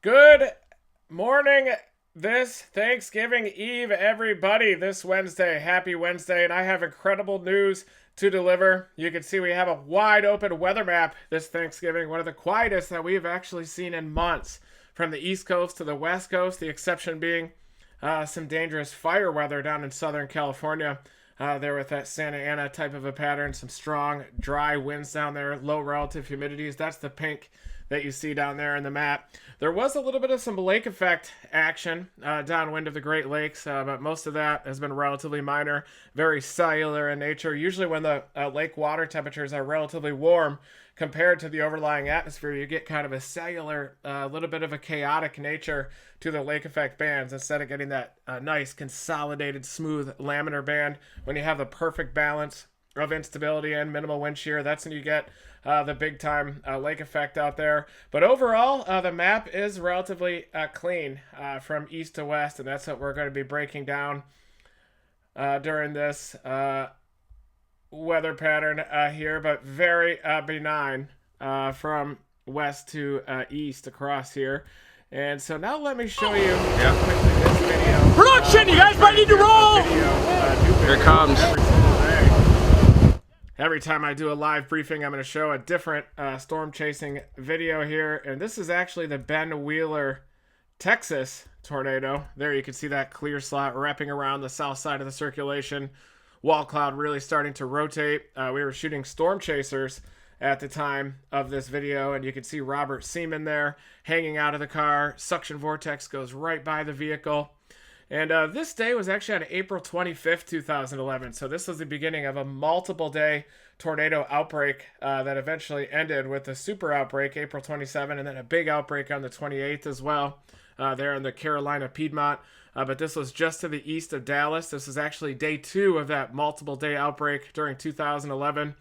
Good morning this Thanksgiving Eve, everybody. This Wednesday, happy Wednesday, and I have incredible news to deliver. You can see we have a wide open weather map this Thanksgiving, one of the quietest that we've actually seen in months. From the East Coast to the West Coast, the exception being some dangerous fire weather down in Southern California. There with that Santa Ana type of a pattern, some strong, dry winds down there, low relative humidities. That's the pink that you see down there in the map. There was a little bit of some lake effect action downwind of the Great Lakes, but most of that has been relatively minor, very cellular in nature. Usually when the lake water temperatures are relatively warm compared to the overlying atmosphere, you get kind of a cellular, little bit of a chaotic nature to the lake effect bands instead of getting that nice, consolidated, smooth laminar band. When you have the perfect balance of instability and minimal wind shear, that's when you get the big time lake effect out there. But overall, the map is relatively clean from east to west, and that's what we're going to be breaking down during this weather pattern here, but very benign from west to east across here. And so now let me show you quickly this video. Production, you guys might need to roll! Here it comes. Every time I do a live briefing, I'm going to show a different storm chasing video here. And this is actually the Ben Wheeler, Texas tornado. There you can see that clear slot wrapping around the south side of the circulation. Wall cloud really starting to rotate. We were shooting storm chasers at the time of this video, and you can see Robert Seaman there hanging out of the car. Suction vortex goes right by the vehicle. And this day was actually on April 25th, 2011. So this was the beginning of a multiple day tornado outbreak that eventually ended with a super outbreak April 27, and then a big outbreak on the 28th as well there in the Carolina Piedmont. But this was just to the east of Dallas. This is actually day 2 of that multiple day outbreak during 2011.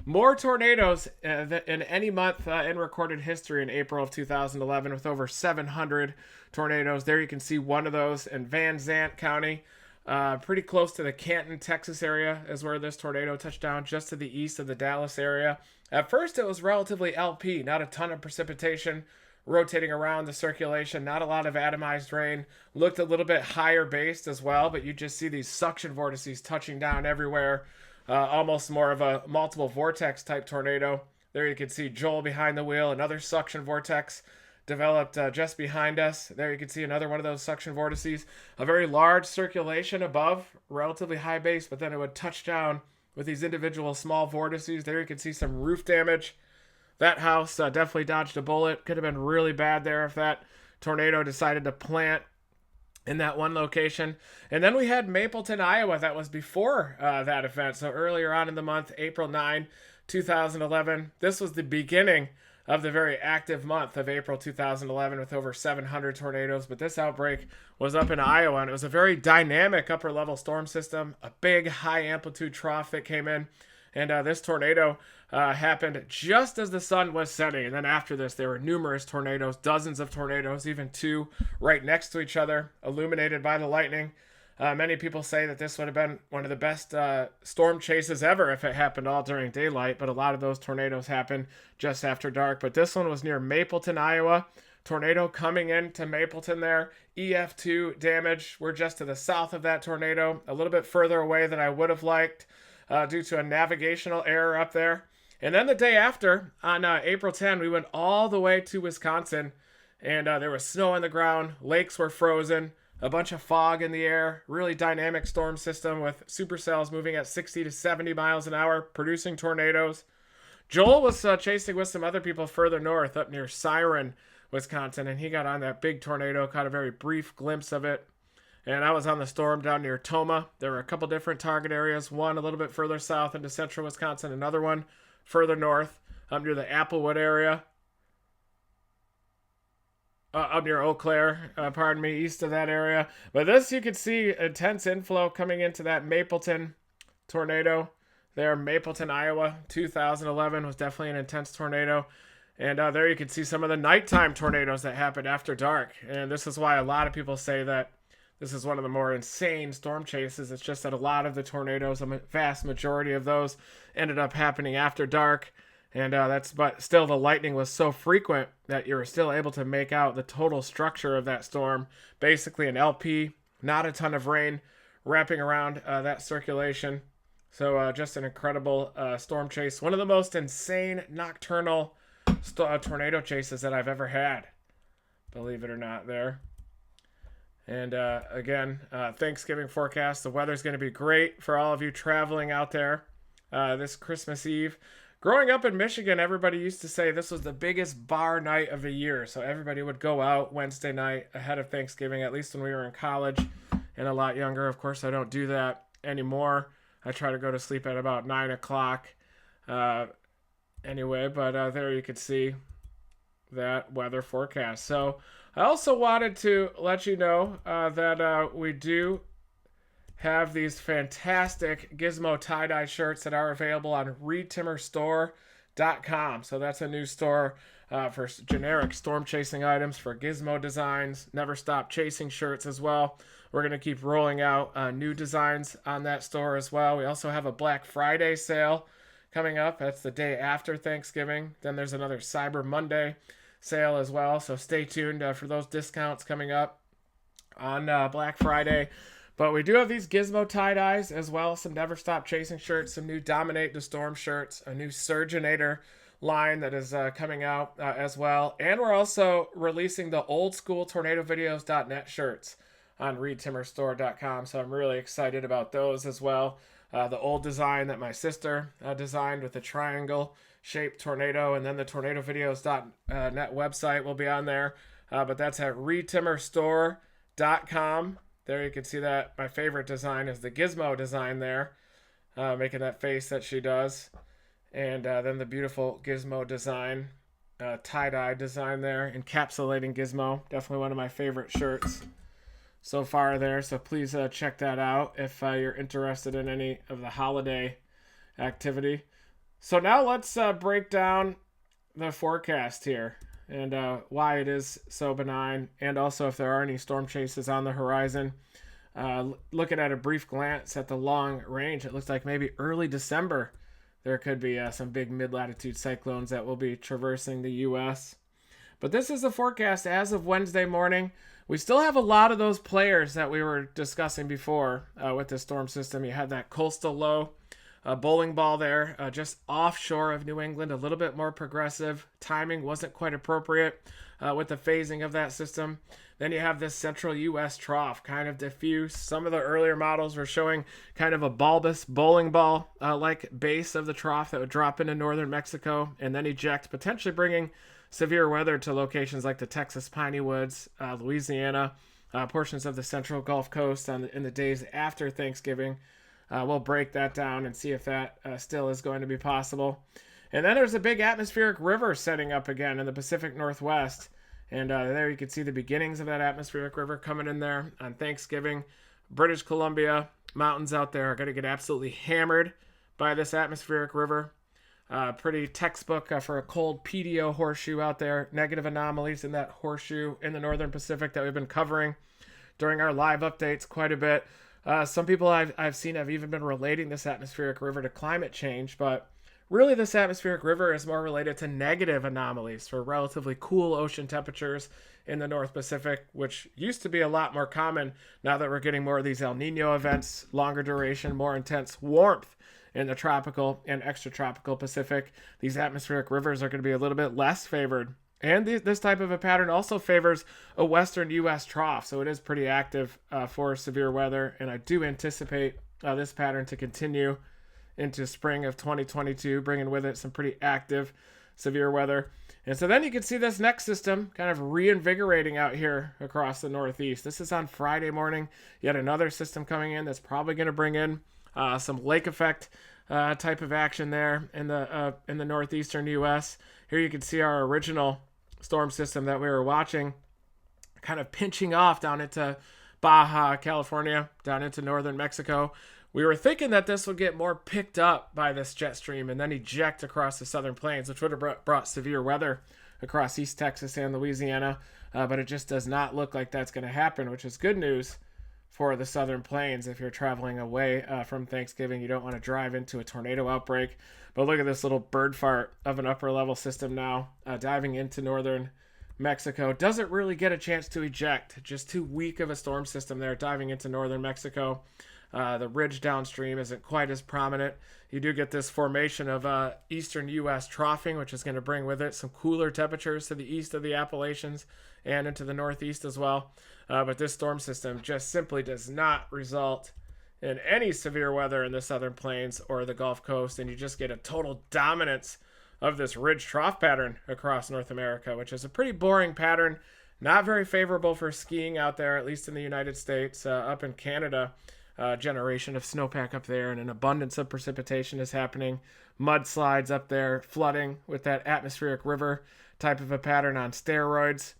More tornadoes in any month in recorded history in April of 2011, with over 700 tornadoes. There you can see one of those in Van Zandt County. Pretty close to the Canton, Texas area is where this tornado touched down, just to the east of the Dallas area. At first it was relatively LP, not a ton of precipitation rotating around the circulation, not a lot of atomized rain. Looked a little bit higher based as well, but you just see these suction vortices touching down everywhere. Almost more of a multiple vortex type tornado. There you can see Joel behind the wheel, another suction vortex developed just behind us. There you can see another one of those suction vortices. A very large circulation above, relatively high base, but then it would touch down with these individual small vortices. There you can see some roof damage. That house definitely dodged a bullet. Could have been really bad there if that tornado decided to plant in that one location. And then we had Mapleton, Iowa. That was before that event. So earlier on in the month, April 9, 2011. This was the beginning of the very active month of April 2011 with over 700 tornadoes. But this outbreak was up in Iowa, and it was a very dynamic upper level storm system. A big high amplitude trough that came in. And this tornado happened just as the sun was setting. And then after this, there were numerous tornadoes, dozens of tornadoes, even 2 right next to each other, illuminated by the lightning. Many people say that this would have been one of the best storm chases ever if it happened all during daylight. But a lot of those tornadoes happened just after dark. But this one was near Mapleton, Iowa. Tornado coming into Mapleton there. EF2 damage. We're just to the south of that tornado, a little bit further away than I would have liked. Due to a navigational error up there. And then the day after, on April 10, we went all the way to Wisconsin, and there was snow on the ground, lakes were frozen, a bunch of fog in the air, really dynamic storm system with supercells moving at 60 to 70 miles an hour, producing tornadoes. Joel was chasing with some other people further north up near Siren, Wisconsin, and he got on that big tornado, caught a very brief glimpse of it. And I was on the storm down near Toma. There were a couple different target areas. One a little bit further south into central Wisconsin. Another one further north up near the Applewood area. Up near Eau Claire, east of that area. But this, you can see intense inflow coming into that Mapleton tornado. There, Mapleton, Iowa, 2011 was definitely an intense tornado. And there you can see some of the nighttime tornadoes that happened after dark. And this is why a lot of people say that this is one of the more insane storm chases. It's just that a lot of the tornadoes, a vast majority of those, ended up happening after dark. But still, the lightning was so frequent that you were still able to make out the total structure of that storm. Basically, an LP, not a ton of rain wrapping around that circulation. So just an incredible storm chase. One of the most insane nocturnal tornado chases that I've ever had. Believe it or not, there. And again, Thanksgiving forecast. The weather's going to be great for all of you traveling out there this Christmas Eve. Growing up in Michigan, everybody used to say this was the biggest bar night of the year. So everybody would go out Wednesday night ahead of Thanksgiving, at least when we were in college and a lot younger. Of course, I don't do that anymore. I try to go to sleep at about 9 o'clock anyway. But there you can see that weather forecast. So I also wanted to let you know that we do have these fantastic Gizmo tie-dye shirts that are available on reedtimmerstore.com. So that's a new store for generic storm chasing items, for Gizmo designs, never stop chasing shirts as well. We're going to keep rolling out new designs on that store as well. We also have a Black Friday sale coming up. That's the day after Thanksgiving. Then there's another Cyber Monday sale as well. So stay tuned for those discounts coming up on Black Friday. But we do have these Gizmo tie-dyes as well, some Never Stop Chasing shirts, some new Dominate the Storm shirts, a new Surgeonator line that is coming out as well. And we're also releasing the old school tornadovideos.net shirts on reedtimmerstore.com. So I'm really excited about those as well. The old design that my sister designed with the triangle-shaped tornado, and then the tornadovideos.net website will be on there. But that's at reedtimmerstore.com. There you can see that my favorite design is the Gizmo design there, making that face that she does. And then the beautiful Gizmo design, tie-dye design there, encapsulating Gizmo. Definitely one of my favorite shirts so far there. So please check that out if you're interested in any of the holiday activity. So now let's break down the forecast here and why it is so benign, and also if there are any storm chases on the horizon. Looking at a brief glance at the long range, it looks like maybe early December there could be some big mid-latitude cyclones that will be traversing the U.S. But this is the forecast as of Wednesday morning. We still have a lot of those players that we were discussing before with the storm system. You had that coastal low bowling ball there, just offshore of New England, a little bit more progressive. Timing wasn't quite appropriate with the phasing of that system. Then you have this central U.S. trough, kind of diffuse. Some of the earlier models were showing kind of a bulbous bowling ball like base of the trough that would drop into northern Mexico and then eject, potentially bringing severe weather to locations like the Texas Piney Woods, Louisiana, portions of the central Gulf Coast in the days after Thanksgiving. We'll break that down and see if that still is going to be possible. And then there's a big atmospheric river setting up again in the Pacific Northwest. And there you can see the beginnings of that atmospheric river coming in there on Thanksgiving. British Columbia mountains out there are going to get absolutely hammered by this atmospheric river. Pretty textbook for a cold PDO horseshoe out there. Negative anomalies in that horseshoe in the Northern Pacific that we've been covering during our live updates quite a bit. Some people I've seen have even been relating this atmospheric river to climate change, but really this atmospheric river is more related to negative anomalies for relatively cool ocean temperatures in the North Pacific, which used to be a lot more common. Now that we're getting more of these El Nino events, longer duration, more intense warmth in the tropical and extratropical Pacific, these atmospheric rivers are going to be a little bit less favored. And this type of a pattern also favors a western U.S. trough, so it is pretty active for severe weather, and I do anticipate this pattern to continue into spring of 2022, bringing with it some pretty active severe weather. And so then you can see this next system kind of reinvigorating out here across the Northeast. This is on Friday morning. Yet another system coming in that's probably going to bring in some lake effect type of action there in the northeastern U.S. Here you can see our original storm system that we were watching kind of pinching off down into Baja California, down into northern Mexico. We were thinking that this would get more picked up by this jet stream and then eject across the southern plains, which would have brought severe weather across East Texas and Louisiana, but it just does not look like that's going to happen, which is good news for the southern plains. If you're traveling away from Thanksgiving, you don't want to drive into a tornado outbreak. But look at this little bird fart of an upper level system now diving into northern Mexico. Doesn't really get a chance to eject. Just too weak of a storm system there diving into northern Mexico. The ridge downstream isn't quite as prominent. You do get this formation of eastern U.S. troughing, which is going to bring with it some cooler temperatures to the east of the Appalachians and into the northeast as well. But this storm system just simply does not result in any severe weather in the southern plains or the Gulf Coast, and you just get a total dominance of this ridge trough pattern across North America, which is a pretty boring pattern, not very favorable for skiing out there, at least in the United States. Up in Canada, generation of snowpack up there, and an abundance of precipitation is happening. Mudslides up there, flooding with that atmospheric river type of a pattern on steroids.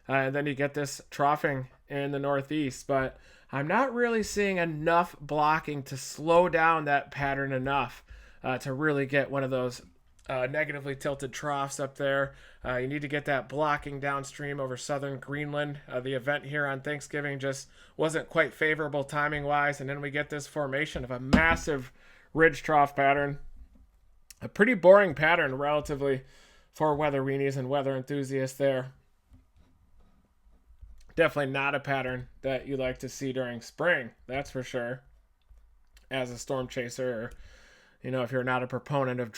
And then you get this troughing in the northeast, but I'm not really seeing enough blocking to slow down that pattern enough to really get one of those negatively tilted troughs up there. You need to get that blocking downstream over southern Greenland. The event here on Thanksgiving just wasn't quite favorable timing wise, and then we get this formation of a massive ridge trough pattern. A pretty boring pattern relatively for weather weenies and weather enthusiasts there. Definitely not a pattern that you like to see during spring, that's for sure, as a storm chaser, or if you're not a proponent of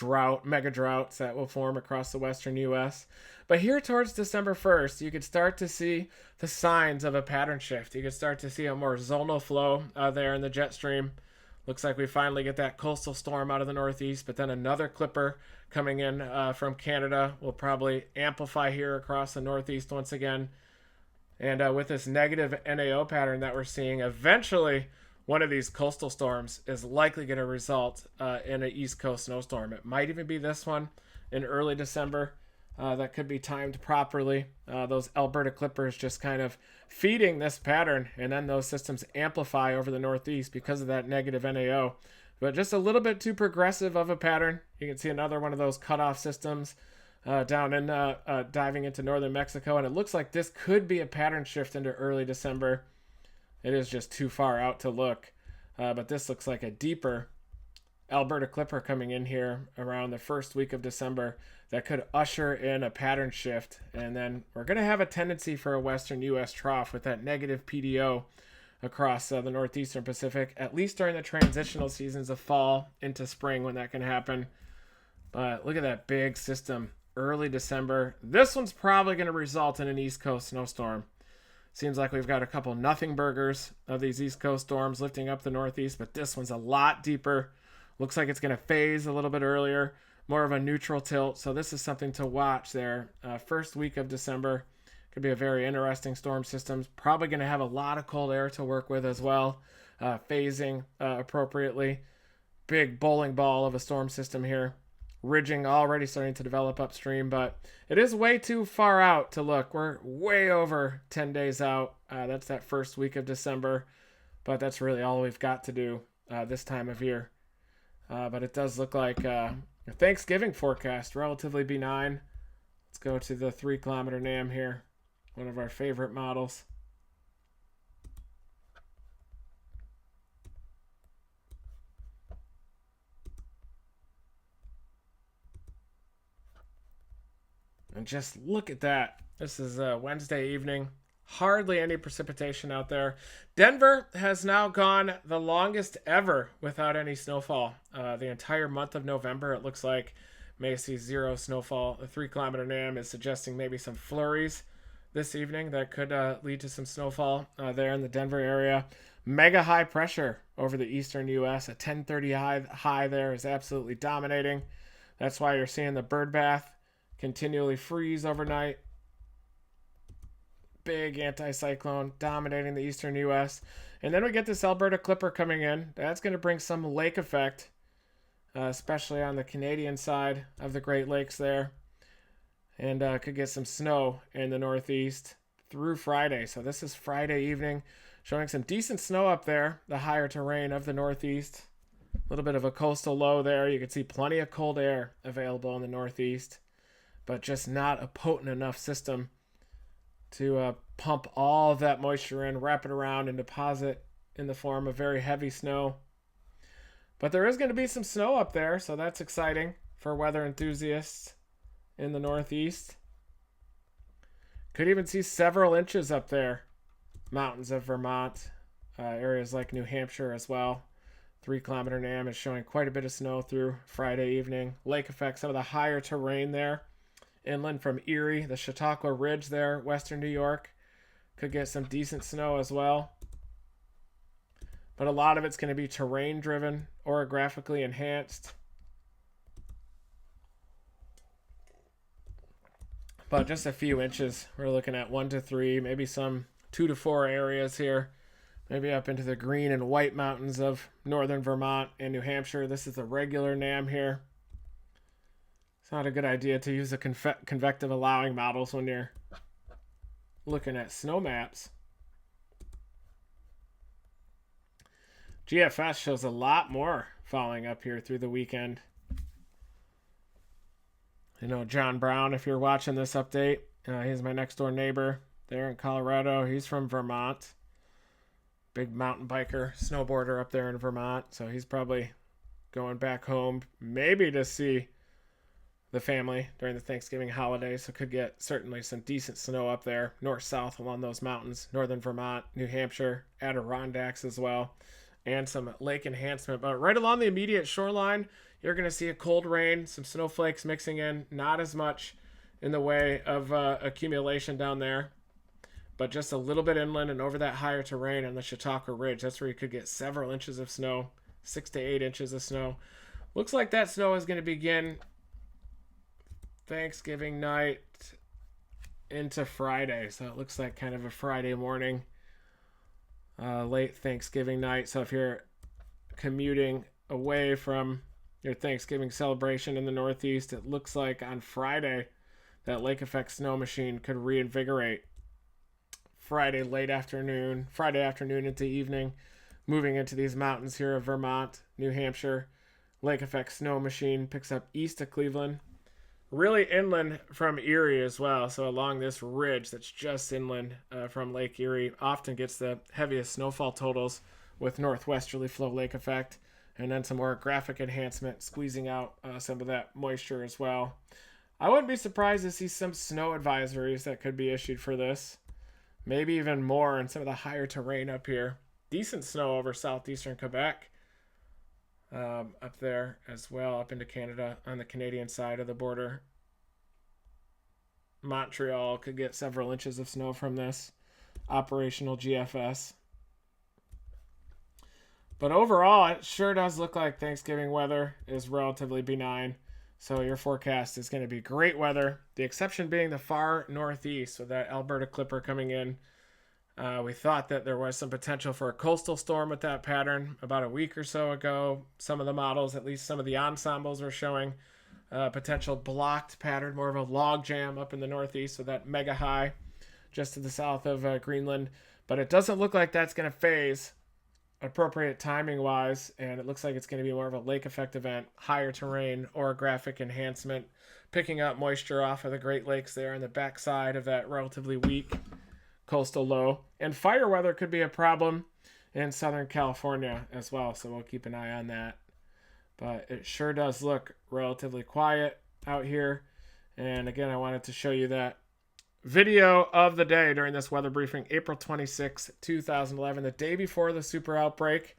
mega droughts that will form across the western U.S. But here towards December 1st, you could start to see the signs of a pattern shift. You could start to see a more zonal flow there in the jet stream. Looks like we finally get that coastal storm out of the northeast, but then another clipper coming in from Canada will probably amplify here across the northeast once again. And with this negative NAO pattern that we're seeing, eventually one of these coastal storms is likely going to result in an East Coast snowstorm. It might even be this one in early December. That could be timed properly. Those Alberta clippers just kind of feeding this pattern, and then those systems amplify over the northeast because of that negative NAO. But just a little bit too progressive of a pattern. You can see another one of those cutoff systems down in diving into northern Mexico, and it looks like this could be a pattern shift into early December. It is just too far out to look, but this looks like a deeper Alberta clipper coming in here around the first week of December that could usher in a pattern shift, and then we're going to have a tendency for a western U.S. trough with that negative PDO across the northeastern Pacific, at least during the transitional seasons of fall into spring when that can happen. But look at that big system. Early December. This one's probably going to result in an East Coast snowstorm. Seems like we've got a couple nothing burgers of these East Coast storms lifting up the northeast, but this one's a lot deeper. Looks like it's going to phase a little bit earlier, more of a neutral tilt. So this is something to watch there. First week of December could be a very interesting storm system. Probably going to have a lot of cold air to work with as well, phasing appropriately. Big bowling ball of a storm system here. Ridging already starting to develop upstream, but it is way too far out to look. We're way over 10 days out. That's that first week of December, but that's really all we've got to do this time of year. But it does look like a Thanksgiving forecast, relatively benign. Let's go to the 3-kilometer NAM here, one of our favorite models. And just look at that. This is Wednesday evening. Hardly any precipitation out there. Denver has now gone the longest ever without any snowfall. The entire month of November, it looks like, may see 0 snowfall. The 3-kilometer NAM is suggesting maybe some flurries this evening that could lead to some snowfall there in the Denver area. Mega high pressure over the eastern U.S. A 1030 high there is absolutely dominating. That's why you're seeing the bird bath continually freeze overnight. Big anticyclone dominating the eastern U.S. And then we get this Alberta clipper coming in. That's going to bring some lake effect, especially on the Canadian side of the Great Lakes there. And could get some snow in the northeast through Friday. So this is Friday evening, showing some decent snow up there, the higher terrain of the northeast. A little bit of a coastal low there. You can see plenty of cold air available in the northeast, but just not a potent enough system to pump all of that moisture in, wrap it around, and deposit in the form of very heavy snow. But there is going to be some snow up there, so that's exciting for weather enthusiasts in the Northeast. Could even see several inches up there. Mountains of Vermont, areas like New Hampshire as well. 3 kilometer NAM is showing quite a bit of snow through Friday evening. Lake effect, some of the higher terrain there. Inland from Erie, the Chautauqua Ridge there, western New York. Could get some decent snow as well. But a lot of it's going to be terrain driven, orographically enhanced. But just a few inches. We're looking at 1 to 3, maybe some 2 to 4 areas here. Maybe up into the green and white mountains of northern Vermont and New Hampshire. This is the regular NAM here. It's not a good idea to use the convective allowing models when you're looking at snow maps. GFS shows a lot more falling up here through the weekend. You know, John Brown, if you're watching this update, he's my next door neighbor there in Colorado. He's from Vermont. Big mountain biker, snowboarder up there in Vermont. So he's probably going back home, maybe to see the family during the Thanksgiving holiday. So could get certainly some decent snow up there, north-south along those mountains, northern Vermont, New Hampshire, Adirondacks as well, and some lake enhancement. But right along the immediate shoreline, you're going to see a cold rain, some snowflakes mixing in, not as much in the way of accumulation down there, but just a little bit inland and over that higher terrain on the Chautauqua Ridge. That's where you could get several inches of snow, 6 to 8 inches of snow. Looks like that snow is going to begin Thanksgiving night into Friday. So it looks like kind of a Friday morning, late Thanksgiving night. So if you're commuting away from your Thanksgiving celebration in the Northeast, it looks like on Friday that lake effect snow machine could reinvigorate. Friday afternoon into evening, moving into these mountains here of Vermont, New Hampshire. Lake effect snow machine picks up east of Cleveland, really inland from Erie as well. So along this ridge that's just inland from Lake Erie, often gets the heaviest snowfall totals with northwesterly flow lake effect, and then some orographic enhancement squeezing out some of that moisture as well. I wouldn't be surprised to see some snow advisories that could be issued for this. Maybe even more in some of the higher terrain up here. Decent snow over southeastern Quebec up there as well, up into Canada on the Canadian side of the border. Montreal could get several inches of snow from this operational GFS. But overall, it sure does look like Thanksgiving weather is relatively benign. So your forecast is going to be great weather. The exception being the far northeast with that Alberta Clipper coming in. We thought that there was some potential for a coastal storm with that pattern about a week or so ago. Some of the models, at least some of the ensembles, were showing potential blocked pattern, more of a log jam up in the northeast with that mega high just to the south of Greenland. But it doesn't look like that's going to phase appropriate timing wise, and it looks like it's going to be more of a lake effect event, higher terrain, orographic enhancement, picking up moisture off of the Great Lakes there on the backside of that relatively weak coastal low. And fire weather could be a problem in Southern California as well, so we'll keep an eye on that. But it sure does look relatively quiet out here. And again, I wanted to show you that video of the day during this weather briefing, April 26, 2011, the day before the super outbreak.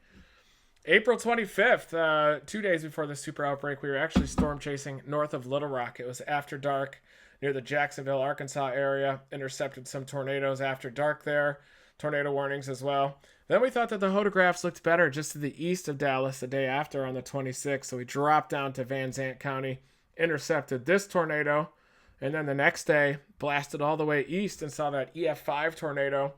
April 25th, 2 days before the super outbreak, we were actually storm chasing north of Little Rock. It was after dark near the Jacksonville, Arkansas area. Intercepted some tornadoes after dark there. Tornado warnings as well. Then we thought that the photographs looked better just to the east of Dallas the day after on the 26th. So we dropped down to Van Zandt County, intercepted this tornado, and then the next day blasted all the way east and saw that EF5 tornado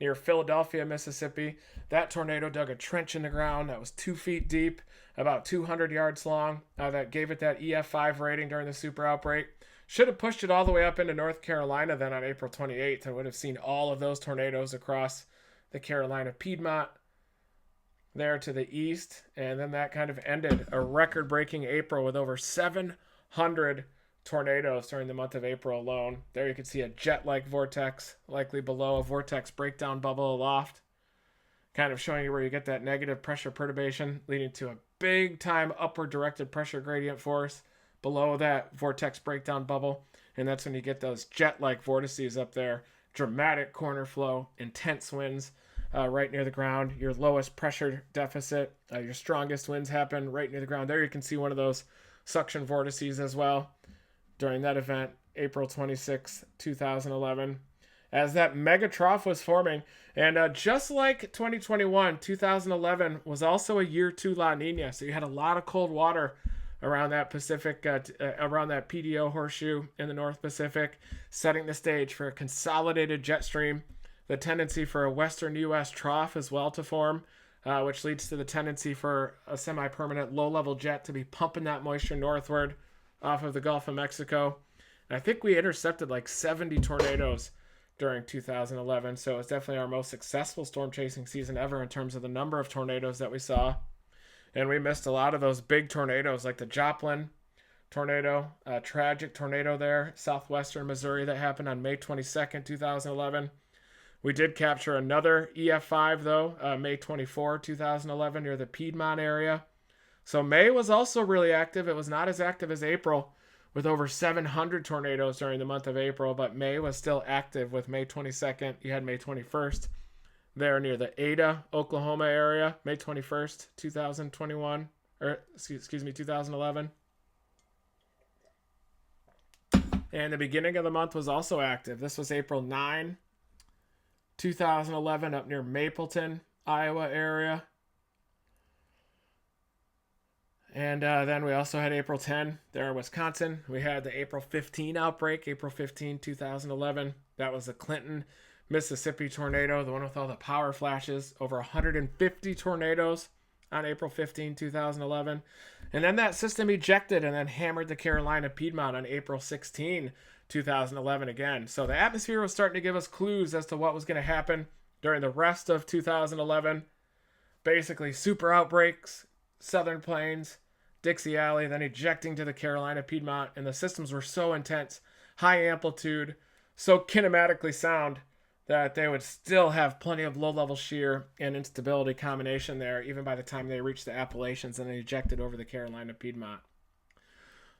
near Philadelphia, Mississippi. That tornado dug a trench in the ground that was 2 feet deep, about 200 yards long. That gave it that EF5 rating during the super outbreak. Should have pushed it all the way up into North Carolina then on April 28th and would have seen all of those tornadoes across the Carolina Piedmont there to the east. And then that kind of ended a record-breaking April with over 700 tornadoes during the month of April alone. There you can see a jet-like vortex, likely below a vortex breakdown bubble aloft. kind of showing you where you get that negative pressure perturbation leading to a big time upward directed pressure gradient force below that vortex breakdown bubble. And that's when you get those jet-like vortices up there, dramatic corner flow, intense winds right near the ground, your lowest pressure deficit, your strongest winds happen right near the ground. There you can see one of those suction vortices as well during that event, April 26, 2011, as that mega trough was forming. And just like 2021, 2011 was also a year 2 La Nina. So you had a lot of cold water around that Pacific, around that PDO horseshoe in the North Pacific, setting the stage for a consolidated jet stream, the tendency for a western U.S. trough as well to form, which leads to the tendency for a semi-permanent low-level jet to be pumping that moisture northward off of the Gulf of Mexico. And I think we intercepted like 70 tornadoes during 2011, so it's definitely our most successful storm chasing season ever in terms of the number of tornadoes that we saw. And we missed a lot of those big tornadoes like the Joplin tornado, a tragic tornado there, southwestern Missouri, that happened on May 22nd, 2011. We did capture another EF5 though, May 24, 2011, near the Piedmont area. So May was also really active. It was not as active as April, with over 700 tornadoes during the month of April, but May was still active with May 22nd. You had May 21st there near the Ada, Oklahoma area, May 21st, 2021, or excuse me, 2011. And the beginning of the month was also active. This was April 9, 2011, up near Mapleton, Iowa area. And then we also had April 10 there in Wisconsin. We had the April 15 outbreak, April 15, 2011. That was the Clinton, Mississippi tornado, the one with all the power flashes, over 150 tornadoes on April 15, 2011. And then that system ejected and then hammered the Carolina Piedmont on April 16, 2011 again. So the atmosphere was starting to give us clues as to what was going to happen during the rest of 2011. Basically, super outbreaks, Southern Plains, Dixie Alley, then ejecting to the Carolina Piedmont. And the systems were so intense, high amplitude, so kinematically sound, that they would still have plenty of low-level shear and instability combination there, even by the time they reached the Appalachians and then ejected over the Carolina Piedmont.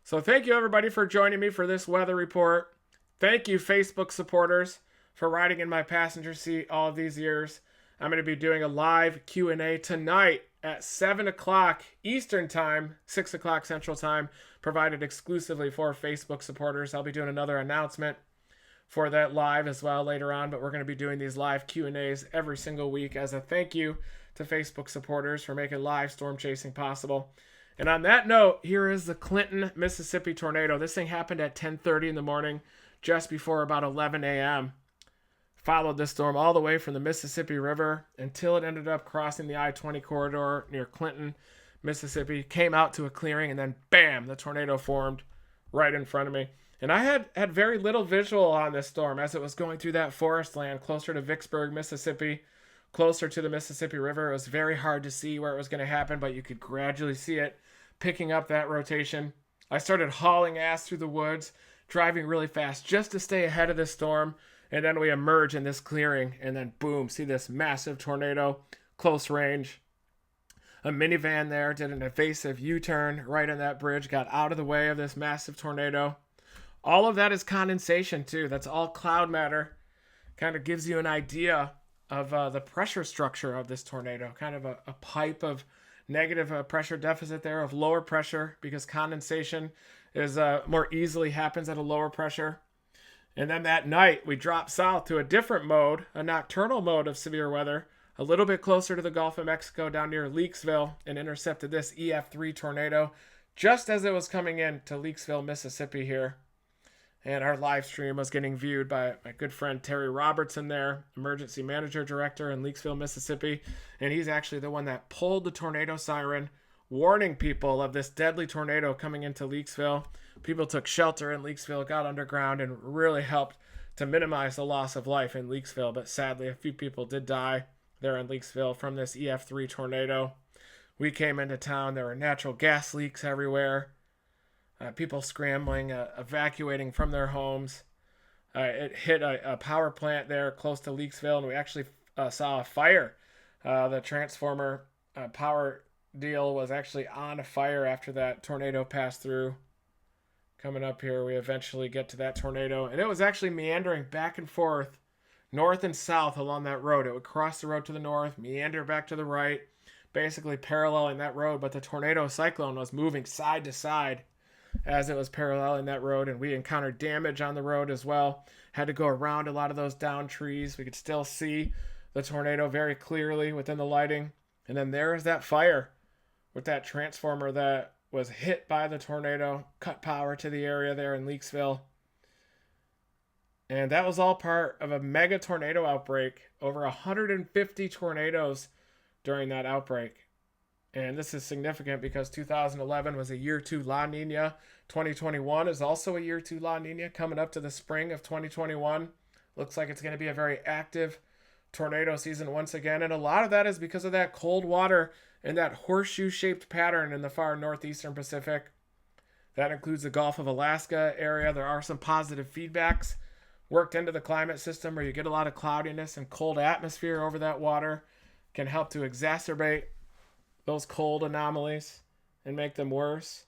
So thank you, everybody, for joining me for this weather report. Thank you, Facebook supporters, for riding in my passenger seat all of these years. I'm going to be doing a live Q&A tonight at 7 o'clock Eastern Time, 6 o'clock Central Time, provided exclusively for Facebook supporters. I'll be doing another announcement for that live as well later on, but we're going to be doing these live Q&As every single week as a thank you to Facebook supporters for making live storm chasing possible. And on that note, here is the Clinton, Mississippi tornado. This thing happened at 10:30 in the morning, just before about 11 a.m. Followed this storm all the way from the Mississippi River until it ended up crossing the I-20 corridor near Clinton, Mississippi, came out to a clearing, and then bam, the tornado formed right in front of me. And I had very little visual on this storm as it was going through that forest land closer to Vicksburg, Mississippi, closer to the Mississippi River. It was very hard to see where it was going to happen, but you could gradually see it picking up that rotation. I started hauling ass through the woods, driving really fast just to stay ahead of this storm. And then we emerge in this clearing, and then boom, see this massive tornado, close range. A minivan there did an evasive U-turn right on that bridge, got out of the way of this massive tornado. All of that is condensation too. That's all cloud matter. Kind of gives you an idea of the pressure structure of this tornado. Kind of a pipe of negative pressure deficit there, of lower pressure, because condensation is more easily happens at a lower pressure. And then that night we drop south to a different mode, a nocturnal mode of severe weather, a little bit closer to the Gulf of Mexico down near Leakesville, and intercepted this EF3 tornado just as it was coming in to Leakesville, Mississippi here. And our live stream was getting viewed by my good friend Terry Robertson there, emergency manager director in Leakesville, Mississippi. And he's actually the one that pulled the tornado siren, warning people of this deadly tornado coming into Leakesville. People took shelter in Leakesville, got underground, and really helped to minimize the loss of life in Leakesville. But sadly, a few people did die there in Leakesville from this EF3 tornado. We came into town. There were natural gas leaks everywhere. People scrambling, evacuating from their homes. It hit a power plant there close to Leakesville, and we actually saw a fire The transformer power deal was actually on fire after that tornado passed through. Coming up here, we eventually get to that tornado, and it was actually meandering back and forth, north and south along that road. It would cross the road to the north, meander back to the right, basically paralleling that road, but the tornado cyclone was moving side to side as it was paralleling that road, and we encountered damage on the road as well. Had to go around a lot of those downed trees. We could still see the tornado very clearly within the lighting. And then there is that fire with that transformer that was hit by the tornado, cut power to the area there in Leakesville. And that was all part of a mega tornado outbreak. Over 150 tornadoes during that outbreak. And this is significant because 2011 was a year 2 La Nina. 2021 is also a year 2 La Nina coming up to the spring of 2021. Looks like it's going to be a very active tornado season once again. And a lot of that is because of that cold water and that horseshoe-shaped pattern in the far northeastern Pacific. That includes the Gulf of Alaska area. There are some positive feedbacks worked into the climate system where you get a lot of cloudiness and cold atmosphere over that water. Can help to exacerbate those cold anomalies and make them worse.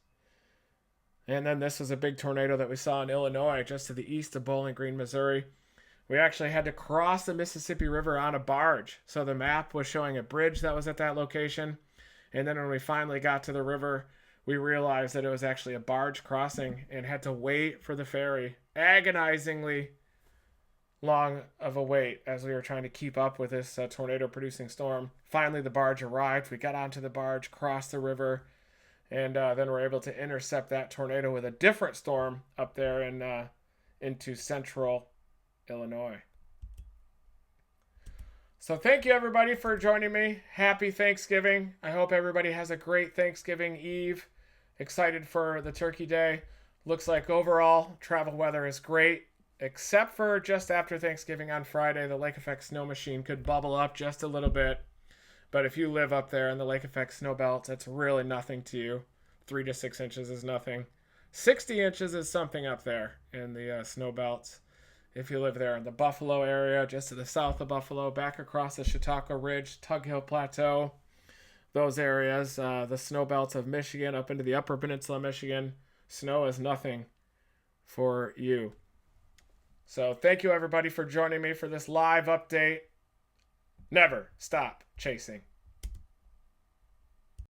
And then this was a big tornado that we saw in Illinois, just to the east of Bowling Green, Missouri. We actually had to cross the Mississippi River on a barge. So the map was showing a bridge that was at that location. And then when we finally got to the river, we realized that it was actually a barge crossing and had to wait for the ferry. Agonizingly long of a wait as we were trying to keep up with this tornado-producing storm. Finally, the barge arrived. We got onto the barge, crossed the river, and then we're able to intercept that tornado with a different storm up there into central Illinois. So thank you, everybody, for joining me. Happy Thanksgiving. I hope everybody has a great Thanksgiving Eve. Excited for the Turkey Day. Looks like overall travel weather is great, except for just after Thanksgiving on Friday, the lake effect snow machine could bubble up just a little bit. But if you live up there in the lake effect snow belts, it's really nothing to you. 3 to 6 inches is nothing. 60 inches is something up there in the snow belts. If you live there in the Buffalo area, just to the south of Buffalo, back across the Chautauqua Ridge, Tug Hill Plateau, those areas, the snow belts of Michigan up into the upper peninsula of Michigan, snow is nothing for you. So thank you, everybody, for joining me for this live update. Never stop chasing.